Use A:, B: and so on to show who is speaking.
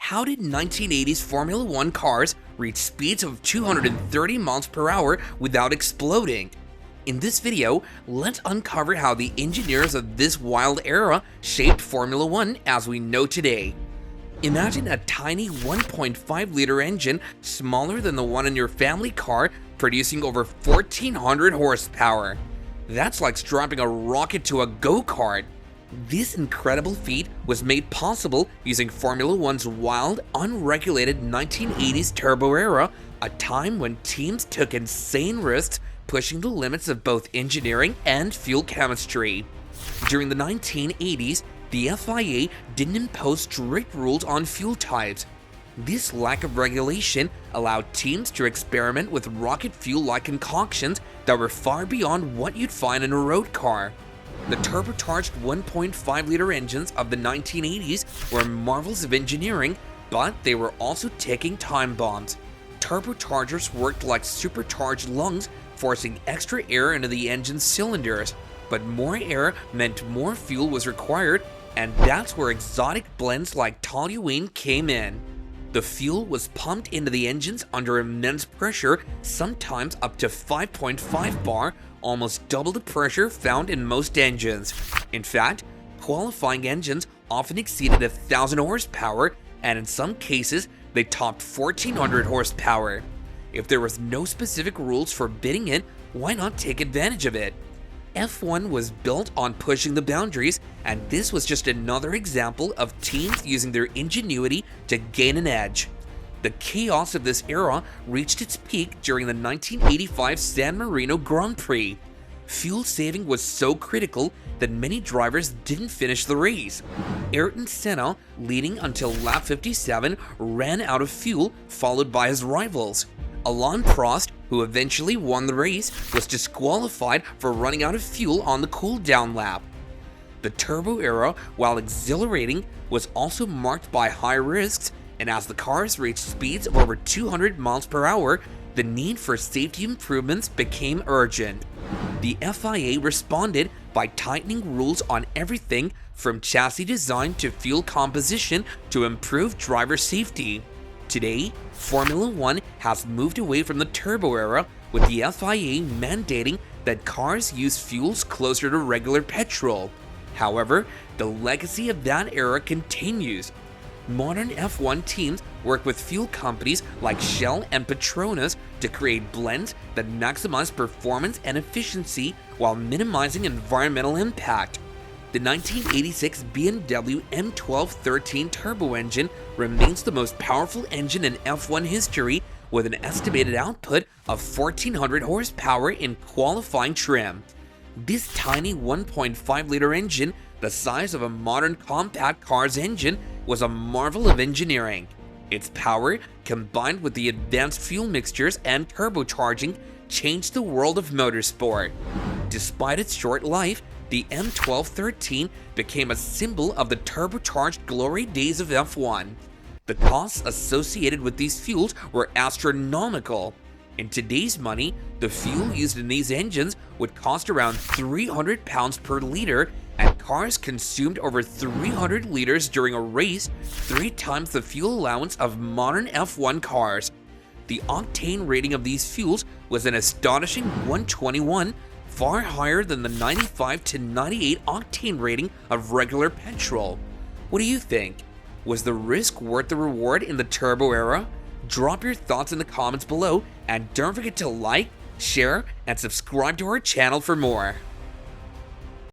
A: How did 1980s Formula One cars reach speeds of 230 miles per hour without exploding? In this video, let's uncover how the engineers of this wild era shaped Formula One as we know today. Imagine a tiny 1.5-liter engine smaller than the one in your family car producing over 1,400 horsepower. That's like strapping a rocket to a go-kart. This incredible feat was made possible using Formula One's wild, unregulated 1980s turbo era, a time when teams took insane risks pushing the limits of both engineering and fuel chemistry. During the 1980s, the FIA didn't impose strict rules on fuel types. This lack of regulation allowed teams to experiment with rocket fuel-like concoctions that were far beyond what you'd find in a road car. The turbocharged 1.5-liter engines of the 1980s were marvels of engineering, but they were also ticking time bombs. Turbochargers worked like supercharged lungs, forcing extra air into the engine's cylinders. But more air meant more fuel was required, and that's where exotic blends like toluene came in. The fuel was pumped into the engines under immense pressure, sometimes up to 5.5 bar, almost double the pressure found in most engines. In fact, qualifying engines often exceeded 1,000 horsepower, and in some cases, they topped 1,400 horsepower. If there was no specific rules forbidding it, why not take advantage of it? F1 was built on pushing the boundaries, and this was just another example of teams using their ingenuity to gain an edge. The chaos of this era reached its peak during the 1985 San Marino Grand Prix. Fuel saving was so critical that many drivers didn't finish the race. Ayrton Senna, leading until lap 57, ran out of fuel, followed by his rivals. Alain Prost, who eventually won the race, was disqualified for running out of fuel on the cool-down lap. The turbo era, while exhilarating, was also marked by high risks, and as the cars reached speeds of over 200 miles per hour, the need for safety improvements became urgent. The FIA responded by tightening rules on everything from chassis design to fuel composition to improve driver safety. Today, Formula One has moved away from the turbo era, with the FIA mandating that cars use fuels closer to regular petrol. However, the legacy of that era continues. Modern F1 teams work with fuel companies like Shell and Petronas to create blends that maximize performance and efficiency while minimizing environmental impact. The 1986 BMW M1213 turbo engine remains the most powerful engine in F1 history, with an estimated output of 1,400 horsepower in qualifying trim. This tiny 1.5-liter engine, the size of a modern compact car's engine, was a marvel of engineering. Its power, combined with the advanced fuel mixtures and turbocharging, changed the world of motorsport. Despite its short life, the M1213 became a symbol of the turbocharged glory days of F1. The costs associated with these fuels were astronomical. In today's money, the fuel used in these engines would cost around 300 pounds per liter, and cars consumed over 300 liters during a race, 3 times the fuel allowance of modern F1 cars. The octane rating of these fuels was an astonishing 121, far higher than the 95 to 98 octane rating of regular petrol. What do you think? Was the risk worth the reward in the turbo era? Drop your thoughts in the comments below, and don't forget to like, share, and subscribe to our channel for more.